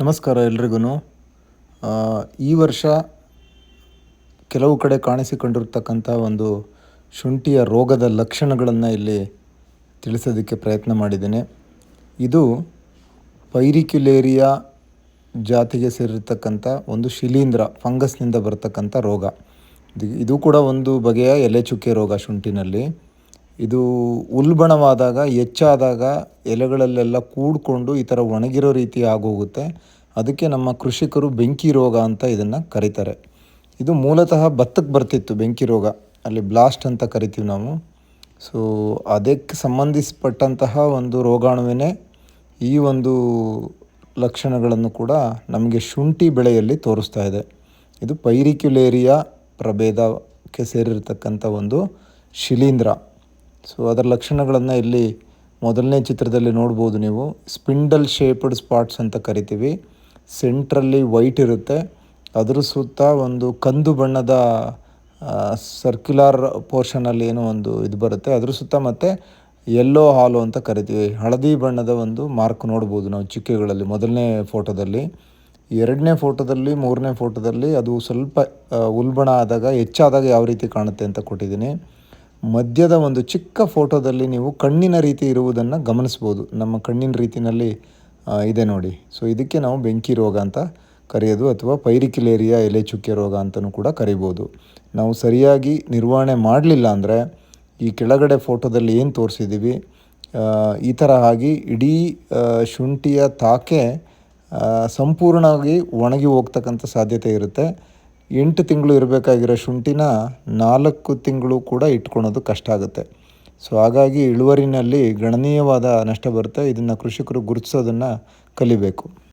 ನಮಸ್ಕಾರ ಎಲ್ರಿಗೂ. ಈ ವರ್ಷ ಕೆಲವು ಕಡೆ ಕಾಣಿಸಿಕೊಂಡಿರ್ತಕ್ಕಂಥ ಒಂದು ಶುಂಠಿಯ ರೋಗದ ಲಕ್ಷಣಗಳನ್ನು ಇಲ್ಲಿ ತಿಳಿಸೋದಕ್ಕೆ ಪ್ರಯತ್ನ ಮಾಡಿದ್ದೇನೆ. ಇದು ಪೈರಿಕ್ಯುಲೇರಿಯಾ ಜಾತಿಗೆ ಸೇರಿರ್ತಕ್ಕಂಥ ಒಂದು ಶಿಲೀಂಧ್ರ ಫಂಗಸ್ನಿಂದ ಬರ್ತಕ್ಕಂಥ ರೋಗ. ಇದು ಕೂಡ ಒಂದು ಬಗೆಯ ಎಲೆ ಚುಕ್ಕೆ ರೋಗ ಶುಂಠಿನಲ್ಲಿ. ಇದು ಉಲ್ಬಣವಾದಾಗ ಹೆಚ್ಚಾದಾಗ ಎಲೆಗಳಲ್ಲೆಲ್ಲ ಕೂಡಿಕೊಂಡು ಈ ಥರ ಒಣಗಿರೋ ರೀತಿ ಆಗೋಗುತ್ತೆ. ಅದಕ್ಕೆ ನಮ್ಮ ಕೃಷಿಕರು ಬೆಂಕಿ ರೋಗ ಅಂತ ಇದನ್ನು ಕರೀತಾರೆ. ಇದು ಮೂಲತಃ ಭತ್ತಕ್ಕೆ ಬರ್ತಿತ್ತು ಬೆಂಕಿ ರೋಗ, ಅಲ್ಲಿ ಬ್ಲಾಸ್ಟ್ ಅಂತ ಕರಿತೀವಿ ನಾವು. ಸೊ ಅದಕ್ಕೆ ಸಂಬಂಧಿಸಿಪಟ್ಟಂತಹ ಒಂದು ರೋಗಾಣುವಿನೇ ಈ ಒಂದು ಲಕ್ಷಣಗಳನ್ನು ಕೂಡ ನಮಗೆ ಶುಂಠಿ ಬೆಳೆಯಲ್ಲಿ ತೋರಿಸ್ತಾ ಇದೆ. ಇದು ಪೈರಿಕ್ಯುಲೇರಿಯಾ ಪ್ರಭೇದಕ್ಕೆ ಸೇರಿರ್ತಕ್ಕಂಥ ಒಂದು ಶಿಲೀಂಧ್ರ. ಸೊ ಅದರ ಲಕ್ಷಣಗಳನ್ನು ಇಲ್ಲಿ ಮೊದಲನೇ ಚಿತ್ರದಲ್ಲಿ ನೋಡ್ಬೋದು ನೀವು. ಸ್ಪಿಂಡಲ್ ಶೇಪ್ಡ್ ಸ್ಪಾಟ್ಸ್ ಅಂತ ಕರಿತೀವಿ. ಸೆಂಟ್ರಲ್ಲಿ ವೈಟ್ ಇರುತ್ತೆ, ಅದರ ಸುತ್ತ ಒಂದು ಕಂದು ಬಣ್ಣದ ಸರ್ಕ್ಯುಲರ್ ಪೋರ್ಷನಲ್ಲಿ ಏನೋ ಒಂದು ಇದು ಬರುತ್ತೆ, ಅದ್ರ ಸುತ್ತ ಮತ್ತು ಯೆಲ್ಲೋ ಹಾಲು ಅಂತ ಕರಿತೀವಿ, ಹಳದಿ ಬಣ್ಣದ ಒಂದು ಮಾರ್ಕ್ ನೋಡ್ಬೋದು ನಾವು ಚುಕ್ಕೆಗಳಲ್ಲಿ ಮೊದಲನೇ ಫೋಟೋದಲ್ಲಿ. ಎರಡನೇ ಫೋಟೋದಲ್ಲಿ, ಮೂರನೇ ಫೋಟೋದಲ್ಲಿ ಅದು ಸ್ವಲ್ಪ ಉಲ್ಬಣ ಆದಾಗ ಹೆಚ್ಚಾದಾಗ ಯಾವ ರೀತಿ ಕಾಣುತ್ತೆ ಅಂತ ಕೊಟ್ಟಿದ್ದೀನಿ. ಮಧ್ಯದ ಒಂದು ಚಿಕ್ಕ ಫೋಟೋದಲ್ಲಿ ನೀವು ಕಣ್ಣಿನ ರೀತಿ ಇರುವುದನ್ನು ಗಮನಿಸ್ಬೋದು. ನಮ್ಮ ಕಣ್ಣಿನ ರೀತಿಯಲ್ಲಿ ಇದೆ ನೋಡಿ. ಸೊ ಇದಕ್ಕೆ ನಾವು ಬೆಂಕಿ ರೋಗ ಅಂತ ಕರೆಯೋದು, ಅಥವಾ ಪೈರಿಕ್ಯುಲೇರಿಯಾ ಎಲೆ ಚುಕ್ಕೆ ರೋಗ ಅಂತಲೂ ಕೂಡ ಕರಿಬೋದು. ನಾವು ಸರಿಯಾಗಿ ನಿರ್ವಹಣೆ ಮಾಡಲಿಲ್ಲ ಅಂದರೆ ಈ ಕೆಳಗಡೆ ಫೋಟೋದಲ್ಲಿ ಏನು ತೋರಿಸಿದ್ದೀವಿ ಈ ಥರ ಆಗಿ ಇಡೀ ಶುಂಠಿಯ ತಾಕೆ ಸಂಪೂರ್ಣವಾಗಿ ಒಣಗಿ ಹೋಗ್ತಕ್ಕಂಥ ಸಾಧ್ಯತೆ ಇರುತ್ತೆ. 8 ತಿಂಗಳು ಇರಬೇಕಾಗಿರೋ ಶುಂಠಿನ 4 ತಿಂಗಳು ಕೂಡ ಇಟ್ಕೊಳೋದು ಕಷ್ಟ ಆಗುತ್ತೆ. ಸೊ ಹಾಗಾಗಿ ಇಳುವರಿನಲ್ಲಿ ಗಣನೀಯವಾದ ನಷ್ಟ ಬರುತ್ತೆ. ಇದನ್ನು ಕೃಷಿಕರು ಗುರುತಿಸೋದನ್ನು ಕಲಿಬೇಕು.